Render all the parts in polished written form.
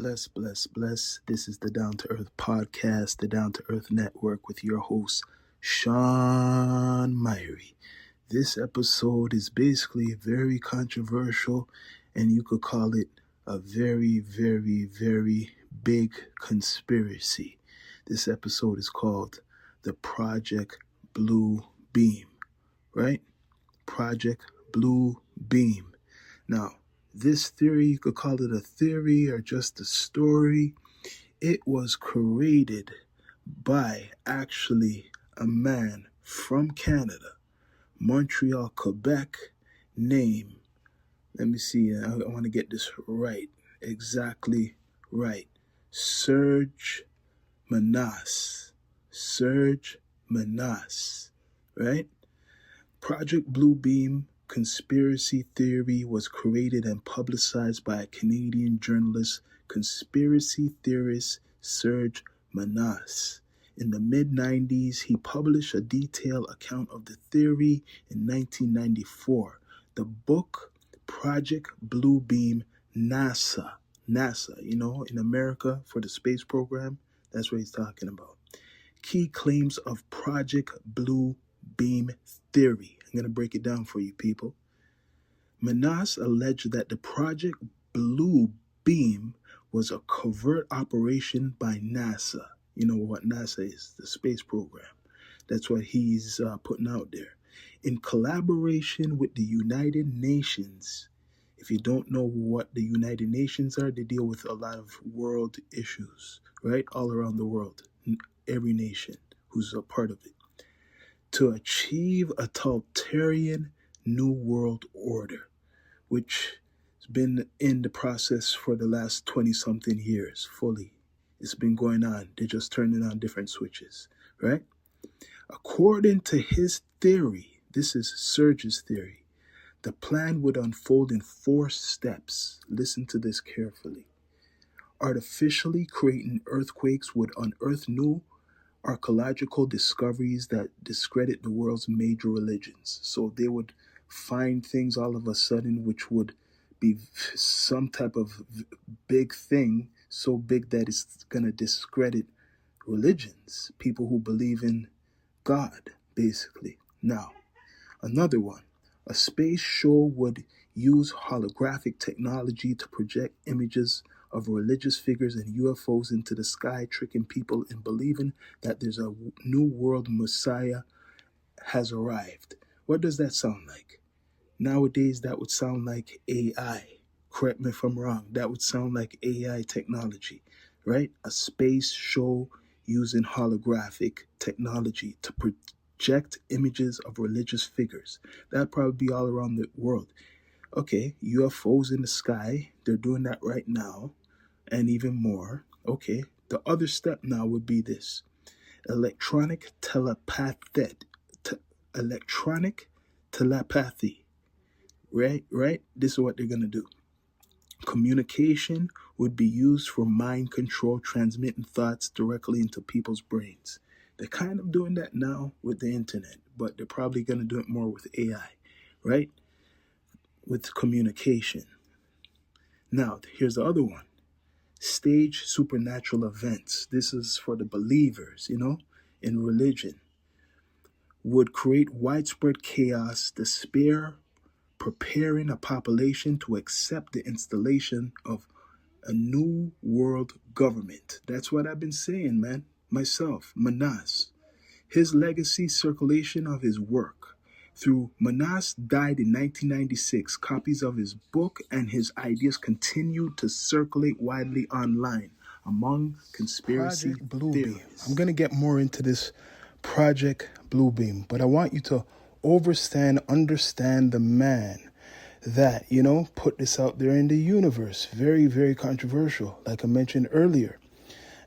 Bless. This is the Down to Earth podcast, the Down to Earth Network with your host, Sean Myrie. This episode is basically very controversial, and you could call it a very, very, very big conspiracy. This episode is called the Project Blue Beam, right? Project Blue Beam. Now, this theory, you could call it a theory or just a story. It was created by actually a man from Canada, Montreal, Quebec, named, let me see, I want to get this right, exactly right, Serge Menas, right? Project Blue Beam conspiracy theory was created and publicized by a Canadian journalist, conspiracy theorist Serge Menas. In the mid-90s, he published a detailed account of the theory in 1994. The book, Project Blue Beam, NASA, in America for the space program, that's what he's talking about. Key claims of Project Blue Beam theory. I'm going to break it down for you people. Menas alleged that the Project Blue Beam was a covert operation by NASA. You know what NASA is, the space program. That's what he's putting out there. In collaboration with the United Nations. If you don't know what the United Nations are, they deal with a lot of world issues, right? All around the world, every nation who's a part of it. To achieve a totalitarian new world order, which has been in the process for the last 20-something years fully. It's been going on. They're just turning on different switches, right? According to his theory, this is Serge's theory, the plan would unfold in 4 steps. Listen to this carefully. Artificially creating earthquakes would unearth new archaeological discoveries that discredit the world's major religions. So they would find things all of a sudden which would be some type of big thing, so big that it's going to discredit religions, people who believe in God, basically. Now, another one. A space show would use holographic technology to project images of religious figures and UFOs into the sky, tricking people in believing that there's a new world Messiah has arrived. What does that sound like? Nowadays, that would sound like AI. Correct me if I'm wrong. That would sound like AI technology, right? A space show using holographic technology to project images of religious figures. That'd probably be all around the world. Okay, UFOs in the sky, they're doing that right now, and even more. Okay, the other step now would be this. Electronic telepathy. Right? This is what they're going to do. Communication would be used for mind control, transmitting thoughts directly into people's brains. They're kind of doing that now with the internet, but they're probably going to do it more with AI, right? With communication. Now, here's the other one. Stage supernatural events. This is for the believers, in religion. Would create widespread chaos, despair, preparing a population to accept the installation of a new world government. That's what I've been saying, man. Myself, Menas. His legacy, circulation of his work. Through Menas died in 1996. Copies of his book and his ideas continue to circulate widely online among conspiracy Project Blue theories. Beam. I'm going to get more into this Project Blue Beam, but I want you to understand the man that, put this out there in the universe. Very, very controversial, like I mentioned earlier.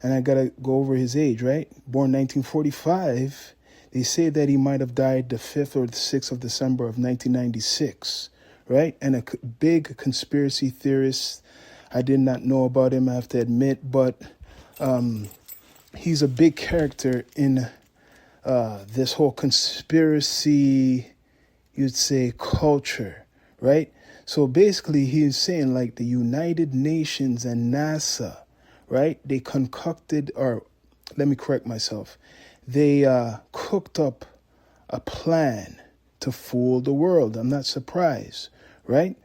And I got to go over his age, right? Born 1945. They say that he might have died the 5th or the 6th of December of 1996, right? And a big conspiracy theorist. I did not know about him, I have to admit, but he's a big character in this whole conspiracy, you'd say, culture, right? So basically, he's saying like the United Nations and NASA, right? They concocted, or let me correct myself, they cooked up a plan to fool the world. I'm not surprised, right?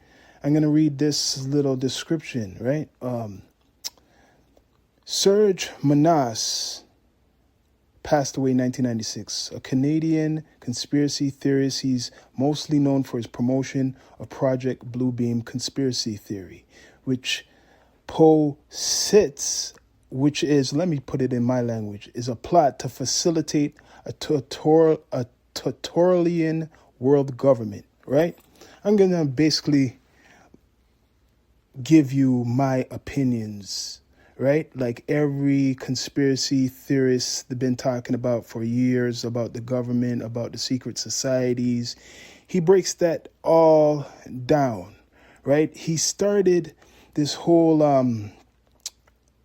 I'm going to read this little description, right? Serge Manas passed away in 1996, a Canadian conspiracy theorist. He's mostly known for his promotion of Project Bluebeam conspiracy theory, which posits, which is, let me put it in my language, is a plot to facilitate a totalitarian world government, right? I'm going to basically give you my opinions, right? Like every conspiracy theorist they've been talking about for years about the government, about the secret societies. He breaks that all down, right? He started this whole,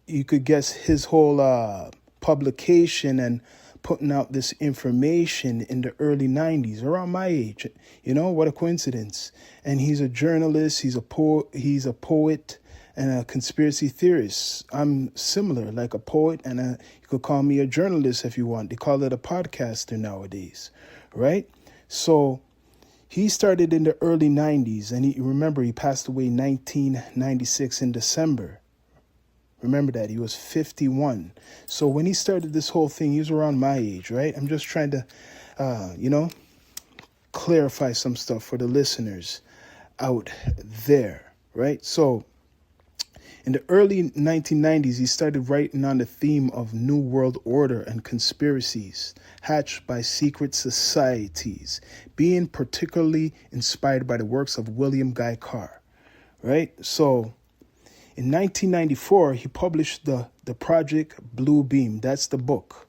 you could guess his whole publication and putting out this information in the early 90s, around my age. You know, what a coincidence. And he's a journalist, he's a poet and a conspiracy theorist. I'm similar, like a poet and you could call me a journalist if you want. They call it a podcaster nowadays, right? So he started in the early 90s, and he passed away in 1996 in December. Remember that. He was 51. So when he started this whole thing, he was around my age, right? I'm just trying to, clarify some stuff for the listeners out there, right? So in the early 1990s, he started writing on the theme of New World Order and conspiracies hatched by secret societies, being particularly inspired by the works of William Guy Carr, right? So in 1994, he published the Project Bluebeam. That's the book,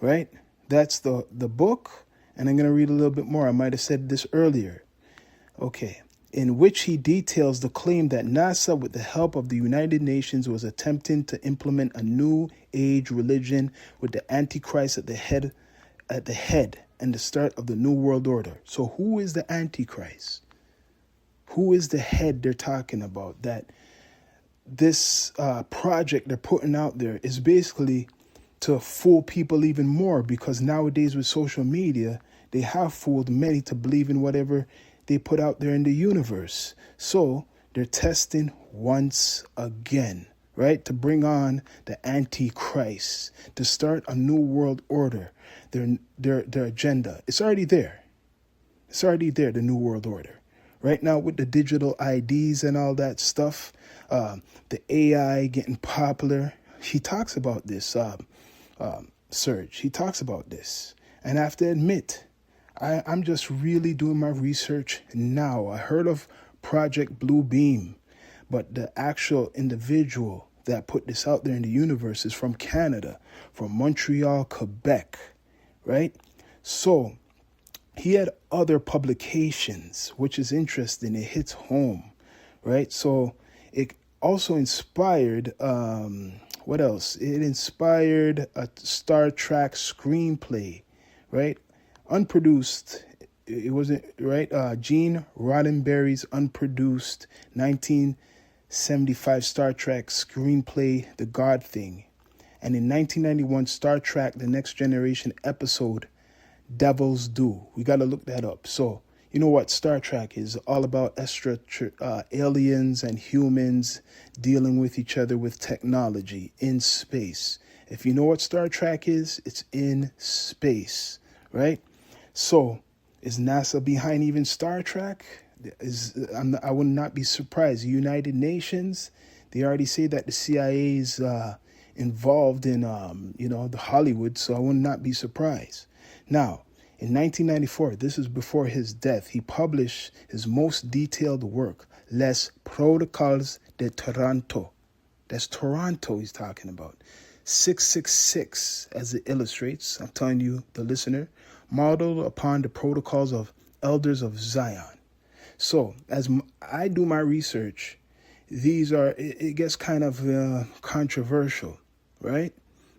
right? That's the book, and I'm going to read a little bit more. I might have said this earlier. Okay. In which he details the claim that NASA, with the help of the United Nations, was attempting to implement a new age religion with the Antichrist at the head and the start of the New World Order. So who is the Antichrist? Who is the head they're talking about? That this project they're putting out there is basically to fool people even more, because nowadays with social media, they have fooled many to believe in whatever they put out there in the universe. So they're testing once again, right? To bring on the Antichrist, to start a new world order. Their agenda. It's already there. It's already there, the new world order. Right now with the digital IDs and all that stuff, the AI getting popular. He talks about this, Serge. He talks about this. And I have to admit, I'm just really doing my research now. I heard of Project Bluebeam, but the actual individual that put this out there in the universe is from Canada, from Montreal, Quebec, right? So he had other publications, which is interesting. It hits home, right? So it also inspired, what else? It inspired a Star Trek screenplay, right? Unproduced. It wasn't, right? Gene Roddenberry's unproduced 1975 Star Trek screenplay, The God Thing. And in 1991, Star Trek The Next Generation episode, Devil's Due. We got to look that up. So, you know what Star Trek is all about? Aliens and humans dealing with each other with technology in space. If you know what Star Trek is, it's in space, right? So, is NASA behind even Star Trek? I would not be surprised. The United Nations, they already say that the CIA is involved in, the Hollywood, so I would not be surprised. Now, in 1994, this is before his death, he published his most detailed work, Les Protocoles de Toronto. That's Toronto he's talking about. 666, as it illustrates, I'm telling you, the listener, modeled upon the protocols of Elders of Zion. So, as I do my research, it gets kind of controversial, right?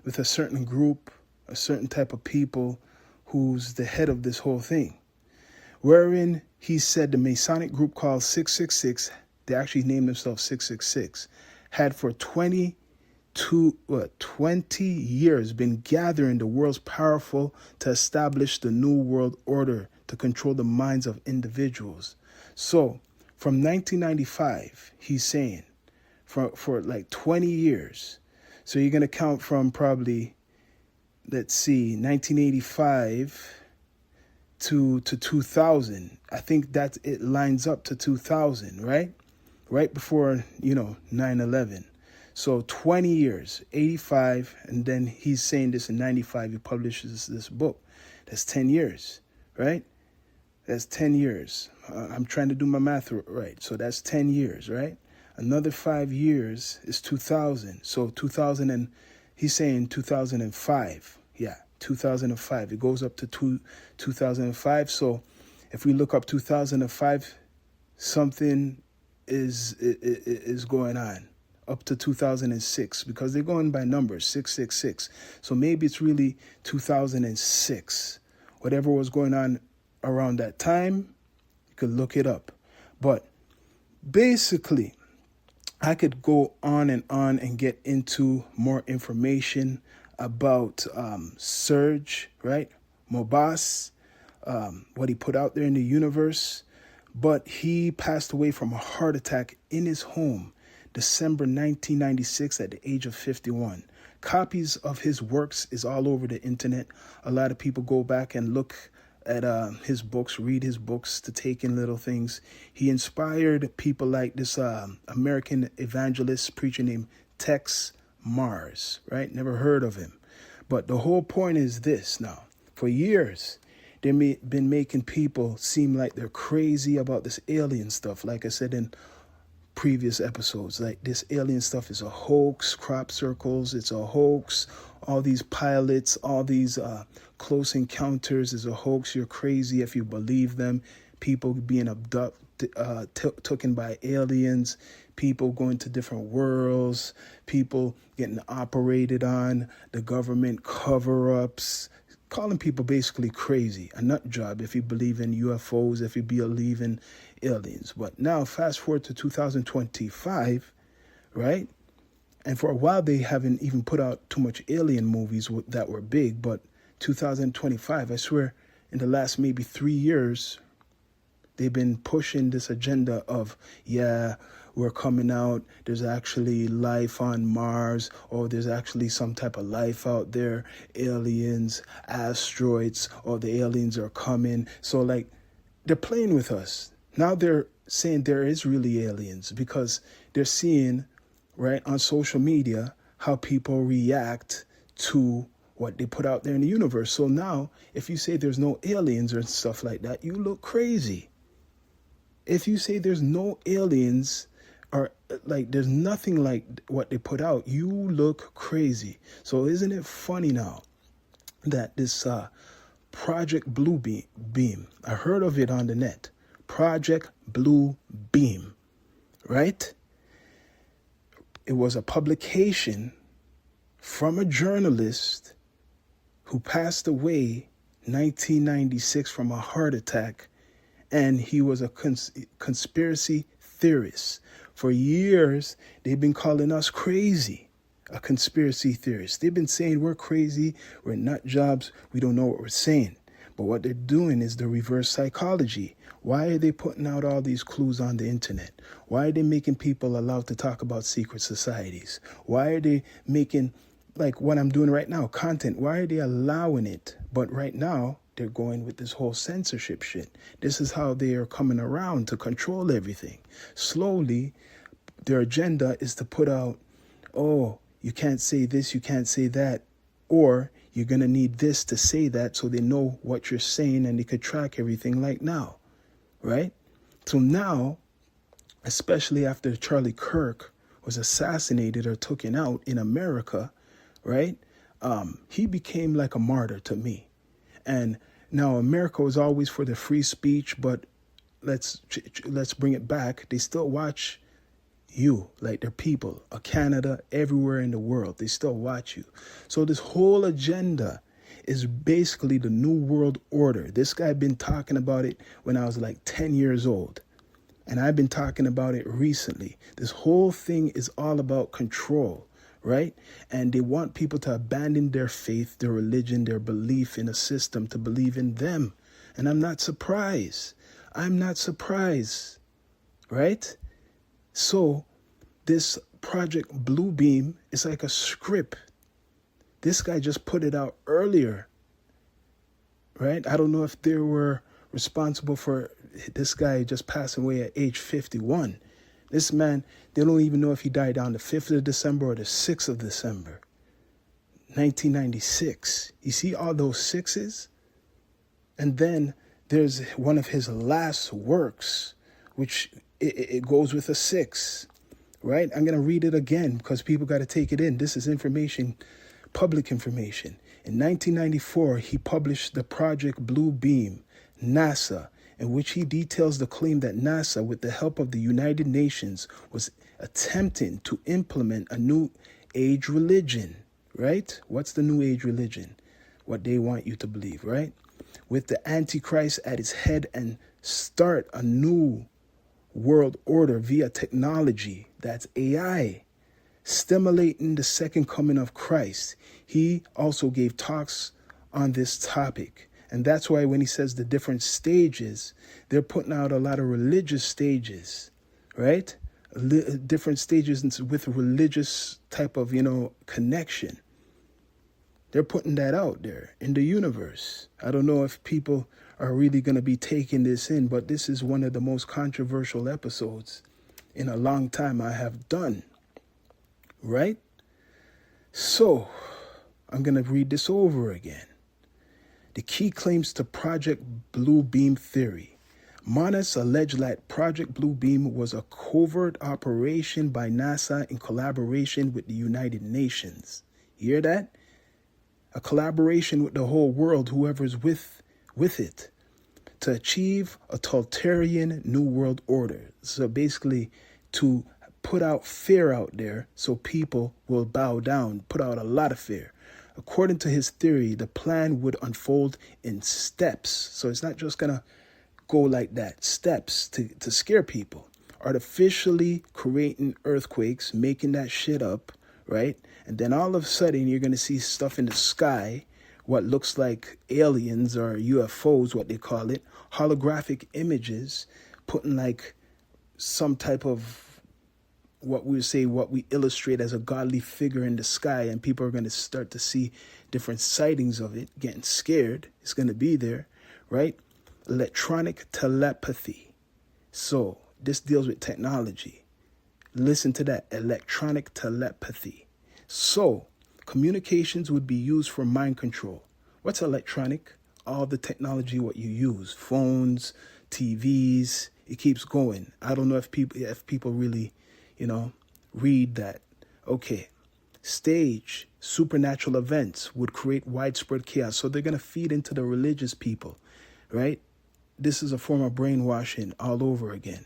With a certain group, a certain type of people who's the head of this whole thing, wherein he said the Masonic group called 666, they actually named themselves 666, had for 20 20 years been gathering the world's powerful to establish the new world order to control the minds of individuals. So from 1995, he's saying for like 20 years. So you're going to count from probably, let's see, 1985 to 2000. I think that it lines up to 2000, right? Right before, 9/11. So 20 years, 85, and then he's saying this in 95, he publishes this book. That's 10 years, right? That's 10 years. I'm trying to do my math right. So that's 10 years, right? Another 5 years is 2000. So 2000, and he's saying 2005. Yeah, 2005. It goes up to 2005. So if we look up 2005, something is going on up to 2006, because they're going by numbers, 666. So maybe it's really 2006. Whatever was going on around that time, you could look it up. But basically, I could go on and get into more information about Serge, right? Mobas, what he put out there in the universe. But he passed away from a heart attack in his home, December 1996, at the age of 51. Copies of his works is all over the internet. A lot of people go back and look at his books, read his books to take in little things. He inspired people like this American evangelist preacher named Tex Mars, right? Never heard of him. But the whole point is this now. For years, they've been making people seem like they're crazy about this alien stuff. Like I said in previous episodes, like this alien stuff is a hoax, crop circles, it's a hoax. All these pilots, all these close encounters is a hoax. You're crazy if you believe them. People being abducted, taken by aliens, people going to different worlds, people getting operated on, the government cover-ups, calling people basically crazy, a nut job if you believe in UFOs, if you believe in aliens. But now fast forward to 2025, right? And for a while, they haven't even put out too much alien movies that were big. But 2025, I swear, in the last maybe 3 years, they've been pushing this agenda of, yeah, we're coming out. There's actually life on Mars, or there's actually some type of life out there, aliens, asteroids, or the aliens are coming. So like, they're playing with us. Now they're saying there is really aliens because they're seeing, right, on social media, how people react to what they put out there in the universe. So now, if you say there's no aliens or stuff like that, you look crazy. If you say there's no aliens, or like there's nothing like what they put out, you look crazy. So isn't it funny now that this Project Blue Beam, I heard of it on the net, Project Blue Beam, right? It was a publication from a journalist who passed away 1996 from a heart attack, and he was a conspiracy theorist. For years, they've been calling us crazy, a conspiracy theorist. They've been saying we're crazy, we're nut jobs, we don't know what we're saying. But what they're doing is the reverse psychology. Why are they putting out all these clues on the internet? Why are they making people allowed to talk about secret societies? Why are they making, like what I'm doing right now, content? Why are they allowing it? But right now, they're going with this whole censorship shit. This is how they are coming around to control everything. Slowly, their agenda is to put out, oh, you can't say this, you can't say that, or you're going to need this to say that, so they know what you're saying and they could track everything like now, right? So now, especially after Charlie Kirk was assassinated or taken out in America, right? He became like a martyr to me. And now America was always for the free speech, but let's bring it back. They still watch you, like their people, Canada, everywhere in the world. They still watch you. So this whole agenda is basically the New World Order. This guy been talking about it when I was like 10 years old. And I've been talking about it recently. This whole thing is all about control, right? And they want people to abandon their faith, their religion, their belief in a system to believe in them. And I'm not surprised. I'm not surprised, right? So this Project Bluebeam is like a script. This guy just put it out earlier, right? I don't know if they were responsible for this guy just passing away at age 51. This man, they don't even know if he died on the 5th of December or the 6th of December, 1996. You see all those sixes? And then there's one of his last works, which it goes with a 6, right? I'm going to read it again because people got to take it in. This is information, public information. In 1994, he published the Project Bluebeam, NASA, in which he details the claim that NASA, with the help of the United Nations, was attempting to implement a new age religion, right? What's the new age religion? What they want you to believe, right? With the Antichrist at its head, and start a new world order via technology, that's AI, stimulating the second coming of Christ. He also gave talks on this topic. And that's why when he says the different stages, they're putting out a lot of religious stages, right? Different stages with religious type of, connection. They're putting that out there in the universe. I don't know if people are really going to be taking this in, but this is one of the most controversial episodes in a long time I have done, right? So I'm going to read this over again. The key claims to Project Bluebeam theory. Monas alleged that Project Bluebeam was a covert operation by NASA in collaboration with the United Nations. You hear that? A collaboration with the whole world, whoever's with it, to achieve a totalitarian new world order. So basically to put out fear out there so people will bow down, put out a lot of fear. According to his theory, the plan would unfold in steps. So it's not just going to go like that. Steps to scare people. Artificially creating earthquakes, making that shit up, right? And then all of a sudden, you're going to see stuff in the sky, what looks like aliens or UFOs, what they call it, holographic images, putting like some type of what we illustrate as a godly figure in the sky, and people are going to start to see different sightings of it, getting scared. It's going to be there, right? Electronic telepathy. So this deals with technology. Listen to that, electronic telepathy. So communications would be used for mind control. What's electronic? All the technology, what you use, phones, TVs, it keeps going. I don't know if people really read that. Okay. Stage supernatural events would create widespread chaos. So they're going to feed into the religious people, right? This is a form of brainwashing all over again.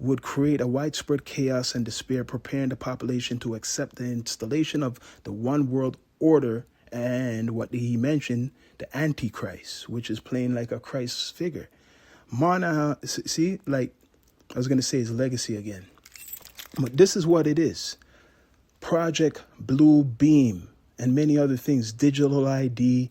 Would create a widespread chaos and despair, preparing the population to accept the installation of the one world order and what he mentioned, the Antichrist, which is playing like a Christ figure. Mana, see, like I was going to say his legacy again. But this is what it is. Project Bluebeam and many other things, digital ID,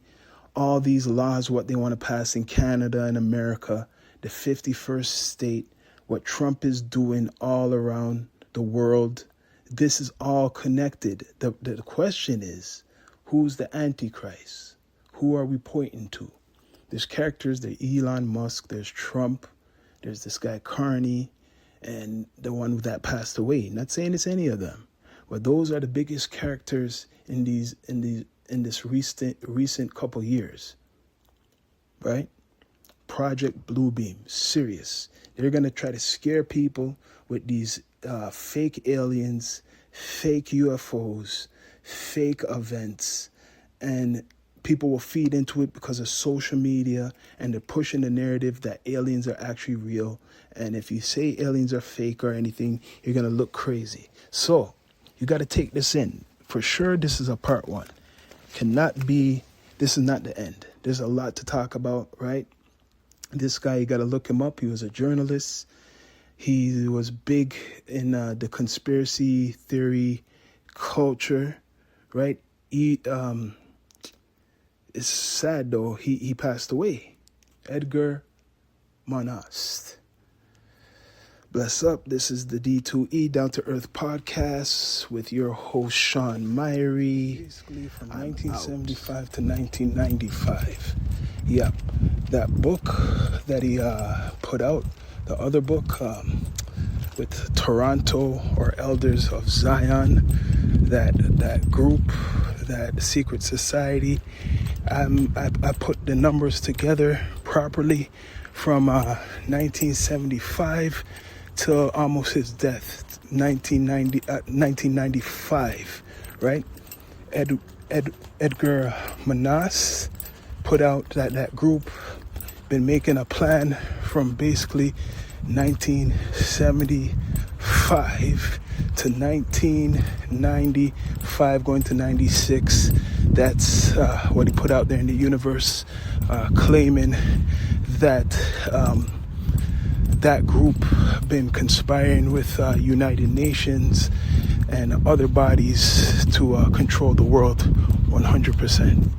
all these laws, what they want to pass in Canada and America, the 51st state, what Trump is doing all around the world. This is all connected. The question is, who's the Antichrist? Who are we pointing to? There's characters, there's Elon Musk, there's Trump, there's this guy Carney, and the one that passed away. Not saying it's any of them, but those are the biggest characters in this recent couple years, right? Project Bluebeam, serious. They're gonna try to scare people with these fake aliens, fake UFOs, fake events, and people will feed into it because of social media, and they're pushing the narrative that aliens are actually real. And if you say aliens are fake or anything, you're going to look crazy. So you got to take this in. For sure, this is a part one. This is not the end. There's a lot to talk about, right? This guy, you got to look him up. He was a journalist. He was big in the conspiracy theory culture, right? It's sad though, he passed away. Edgar Monast. Bless up. This is the D2E Down to Earth podcast with your host Sean Myrie. Basically from 1975 to 1995. Yep, that book that he put out, the other book with Toronto or Elders of Zion, that group, that secret society. I put the numbers together properly from 1975 till almost his death, 1995, right? Edgar Monast put out that group been making a plan from basically 1975 to 1995 going to 96. That's what he put out there in the universe, claiming that that group been conspiring with United Nations and other bodies to control the world 100%.